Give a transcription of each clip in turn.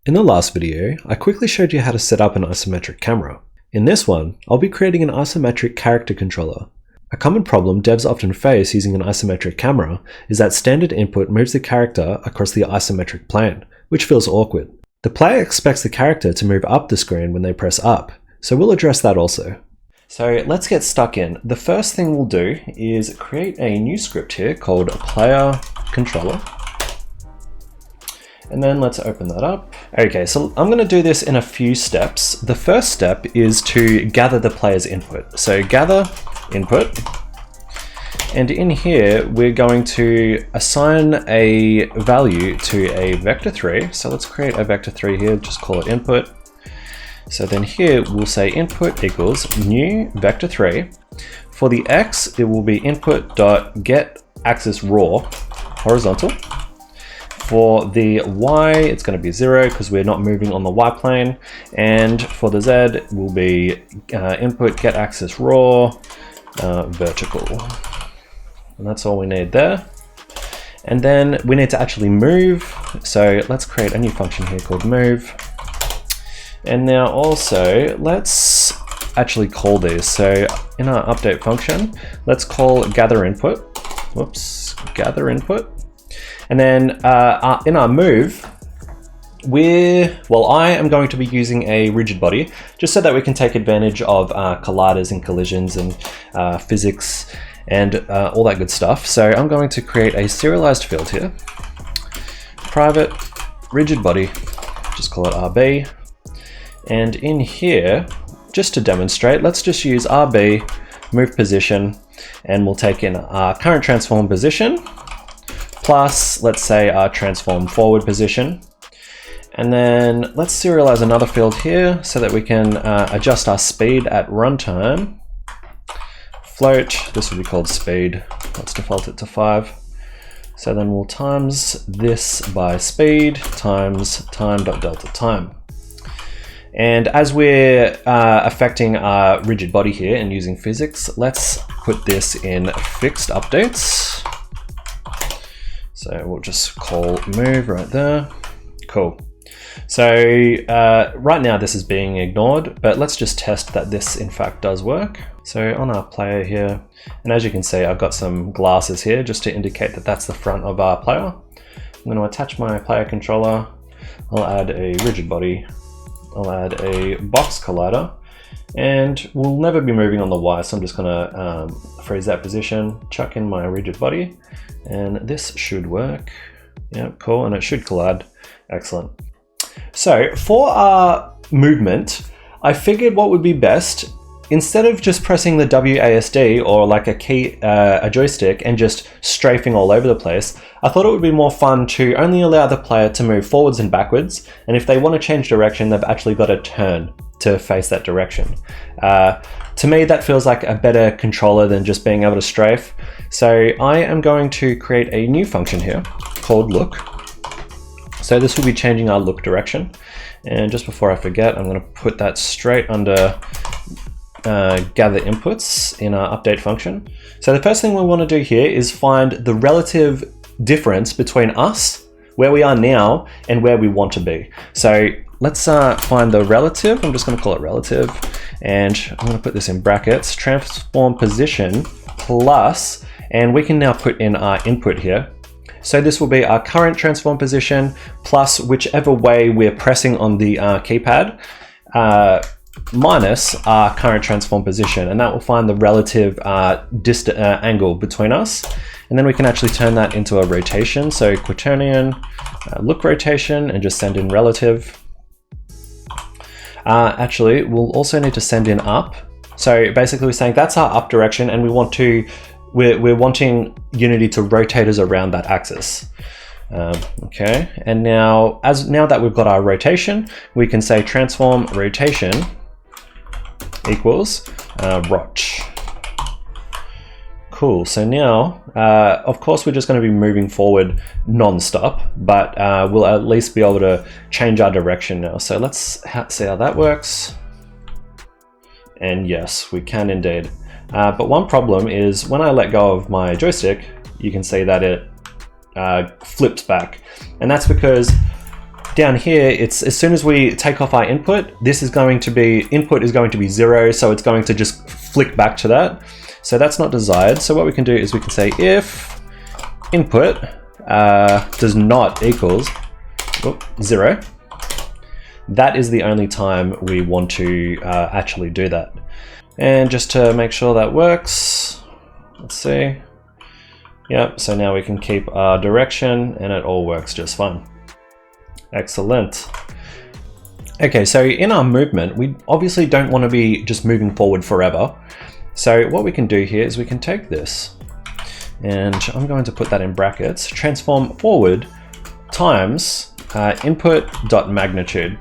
In the last video, I quickly showed you how to set up an isometric camera. In this one, I'll be creating an isometric character controller. A common problem devs often face using an isometric camera is that standard input moves the character across the isometric plane, which feels awkward. The player expects the character to move up the screen when they press up, so we'll address that also. So let's get stuck in. The first thing we'll do is create a new script here called player controller. And then let's open that up. Okay, so I'm going to do this in a few steps. The first step is to gather the player's input. So gather input. And in here, we're going to assign a value to a vector3. So let's create a vector3 here, just call it input. So then here we'll say input equals new vector3. For the X, it will be input.get axis raw horizontal. For the Y, it's going to be 0 because we're not moving on the Y plane. And for the Z, it will be input get axis raw vertical. And that's all we need there. And then we need to actually move. So let's create a new function here called move. And now also let's actually call these. So in our update function, let's call gather input. Whoops, gather input. And then in our move, I am going to be using a rigid body just so that we can take advantage of colliders and collisions and physics and all that good stuff. So I'm going to create a serialized field here, private rigid body, just call it RB. And in here, just to demonstrate, let's just use RB, move position, and we'll take in our current transform position, plus let's say our transform forward position. And then let's serialize another field here so that we can adjust our speed at runtime. Float, this will be called speed. Let's default it to 5. So then we'll times this by speed times time.delta time. And as we're affecting our rigid body here and using physics, let's put this in fixed updates. So we'll just call move right there. Cool. So right now this is being ignored, but let's just test that this in fact does work. So on our player here, and as you can see, I've got some glasses here just to indicate that that's the front of our player. I'm going to attach my player controller. I'll add a rigid body. I'll add a box collider, and we'll never be moving on the Y, so I'm just going to freeze that position, chuck in my rigid body, and this should work. Yeah, cool, and it should collide. Excellent. So for our movement, I figured what would be best, instead of just pressing the WASD or like a joystick and just strafing all over the place, I thought it would be more fun to only allow the player to move forwards and backwards, and if they want to change direction, they've actually got to turn to face that direction. To me, that feels like a better controller than just being able to strafe. So I am going to create a new function here called look. So this will be changing our look direction. And just before I forget, I'm going to put that straight under gather inputs in our update function. So the first thing we want to do here is find the relative difference between us, where we are now, and where we want to be. So let's find the relative. I'm just going to call it relative, and I'm going to put this in brackets, transform position plus, and we can now put in our input here. So this will be our current transform position plus whichever way we're pressing on the keypad, minus our current transform position, and that will find the relative angle between us. And then we can actually turn that into a rotation. So quaternion look rotation and just send in relative. Actually, we'll also need to send in up. So basically we're saying that's our up direction, and we're wanting Unity to rotate us around that axis. Okay, and now that we've got our rotation, we can say transform rotation equals rot. Cool, so now, of course, we're just going to be moving forward non-stop, but we'll at least be able to change our direction now. So let's see how that works. And yes, we can indeed. But one problem is when I let go of my joystick, you can see that it flips back. And that's because down here, it's as soon as we take off our input, input is going to be 0, so it's going to just flick back to that. So that's not desired. So what we can do is we can say if input does not equals 0, that is the only time we want to actually do that. And just to make sure that works, let's see. Yep, so now we can keep our direction and it all works just fine. Excellent. Okay, so in our movement, we obviously don't want to be just moving forward forever. So what we can do here is we can take this, and I'm going to put that in brackets, transform forward times input.magnitude.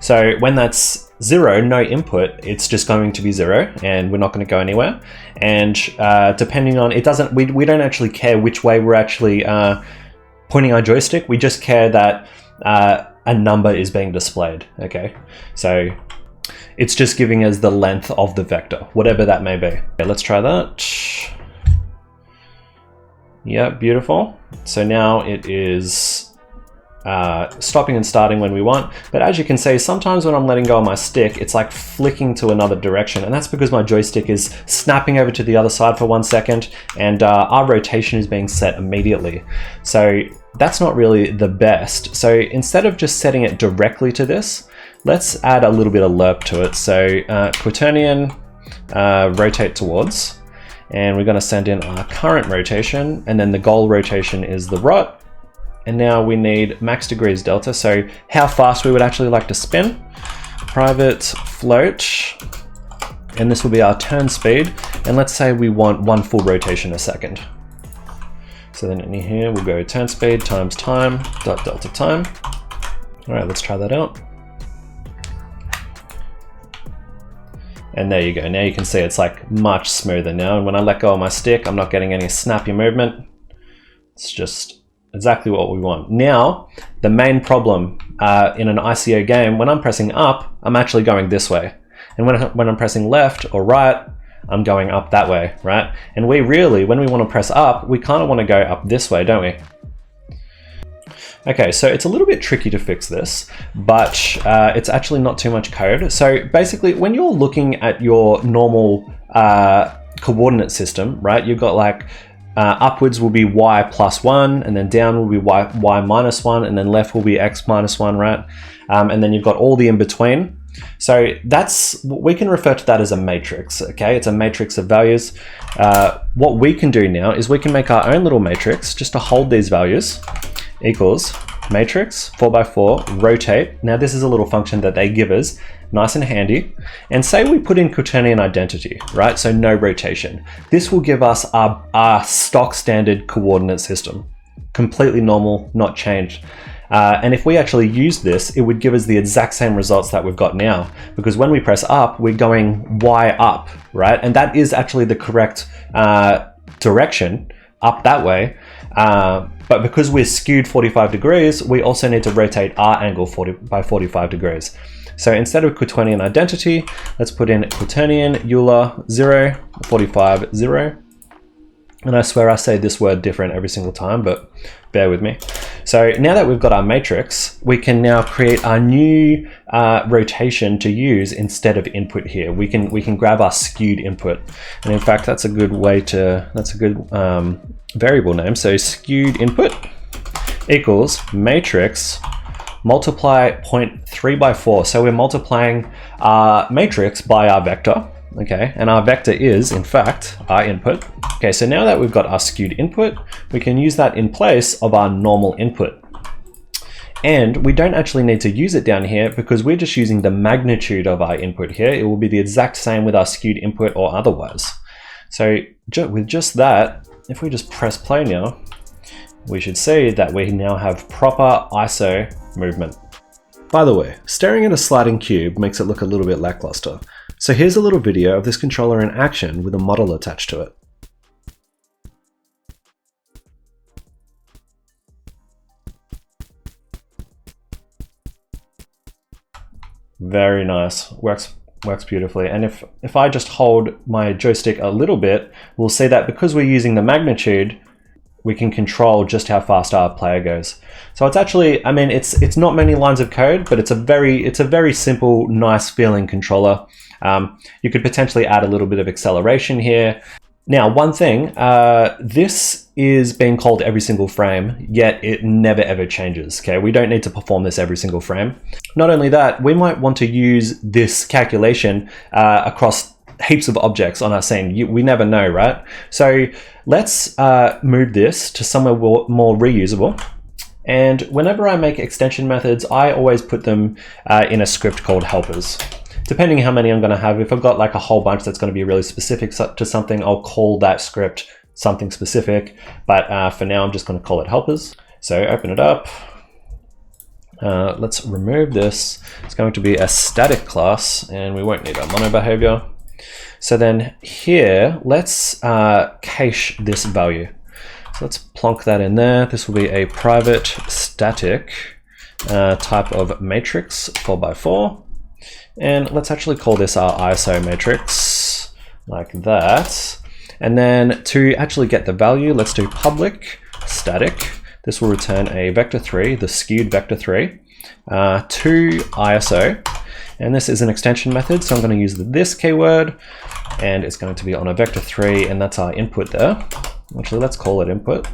So when that's 0, no input, it's just going to be 0 and we're not going to go anywhere. And depending on, we don't actually care which way we're actually pointing our joystick. We just care that a number is being displayed. Okay, so it's just giving us the length of the vector, whatever that may be. Okay, let's try that. Yeah, beautiful. So now it is stopping and starting when we want, but as you can see, sometimes when I'm letting go of my stick, it's like flicking to another direction, and that's because my joystick is snapping over to the other side for 1 second, and our rotation is being set immediately. So that's not really the best. So instead of just setting it directly to this, let's add a little bit of lerp to it. So quaternion rotate towards, and we're going to send in our current rotation, and then the goal rotation is the rot. And now we need max degrees delta, so how fast we would actually like to spin. Private float, and this will be our turn speed, and let's say we want 1 full rotation a second. So then in here we'll go turn speed times time dot delta time. All right, let's try that out. And there you go. Now you can see it's like much smoother now, and when I let go of my stick, I'm not getting any snappy movement. It's just exactly what we want. Now, the main problem in an ICO game, when I'm pressing up, I'm actually going this way. And when I'm pressing left or right, I'm going up that way, right? And we really, when we want to press up, we kind of want to go up this way, don't we? Okay, so it's a little bit tricky to fix this, but it's actually not too much code. So basically, when you're looking at your normal coordinate system, right, you've got like upwards will be y plus 1, and then down will be y minus 1, and then left will be x minus 1, right? And then you've got all the in between. So we can refer to that as a matrix, okay? It's a matrix of values. What we can do now is we can make our own little matrix just to hold these values, equals matrix 4x4 rotate. Now this is a little function that they give us, nice and handy. And say we put in quaternion identity, right? So no rotation. This will give us our stock standard coordinate system, completely normal, not changed. And if we actually use this, it would give us the exact same results that we've got now, because when we press up, we're going Y up, right? And that is actually the correct direction, up that way. But because we're skewed 45 degrees, we also need to rotate our angle by 45 degrees. So instead of quaternion identity, let's put in quaternion Euler 0, 45, 0. And I swear I say this word different every single time, but bear with me. So now that we've got our matrix, we can now create our new rotation to use instead of input here. We can grab our skewed input. And in fact, that's a good variable name. So skewed input equals matrix multiply 0.3 by 4. So we're multiplying our matrix by our vector. Okay, and our vector is, in fact, our input. Okay, so now that we've got our skewed input, we can use that in place of our normal input. And we don't actually need to use it down here because we're just using the magnitude of our input here. It will be the exact same with our skewed input or otherwise. So with just that, if we just press play now, we should see that we now have proper ISO movement. By the way, staring at a sliding cube makes it look a little bit lackluster. So here's a little video of this controller in action with a model attached to it. Very nice, works beautifully. And if I just hold my joystick a little bit, we'll see that because we're using the magnitude, we can control just how fast our player goes. So it's actually, I mean, it's not many lines of code, but it's a very simple, nice feeling controller. You could potentially add a little bit of acceleration here. Now, one thing, this is being called every single frame, yet it never ever changes, okay? We don't need to perform this every single frame. Not only that, we might want to use this calculation across heaps of objects on our scene. We never know, right? So let's move this to somewhere more reusable. And whenever I make extension methods, I always put them in a script called helpers. Depending how many I'm going to have, if I've got like a whole bunch that's going to be really specific to something, I'll call that script something specific. But for now, I'm just going to call it helpers. So open it up. Let's remove this. It's going to be a static class, and we won't need a mono behavior. So then here, let's cache this value. So let's plonk that in there. This will be a private static type of matrix 4x4. And let's actually call this our Isometric, like that. And then to actually get the value, let's do public static. This will return a vector3, the skewed vector3, to ISO. And this is an extension method, so I'm going to use this keyword, and it's going to be on a vector3, and that's our input there. Actually, let's call it input,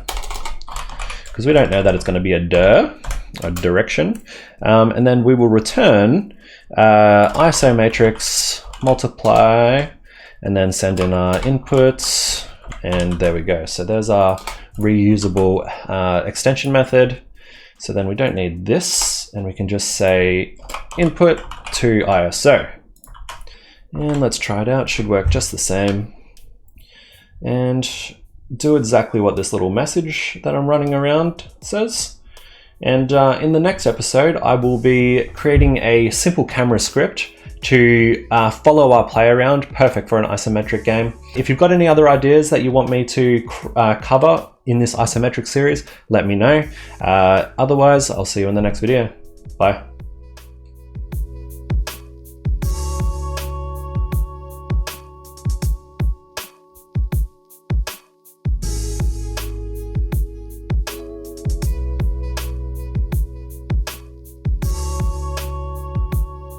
because we don't know that it's going to be a direction. And then we will return Isometric multiply, and then send in our inputs, and there we go. So there's our reusable extension method. So then we don't need this, and we can just say input to ISO. And let's try it out. Should work just the same. And do exactly what this little message that I'm running around says. And in the next episode, I will be creating a simple camera script to follow our play around, perfect for an isometric game. If you've got any other ideas that you want me to cover in this isometric series, let me know. Otherwise, I'll see you in the next video. Bye.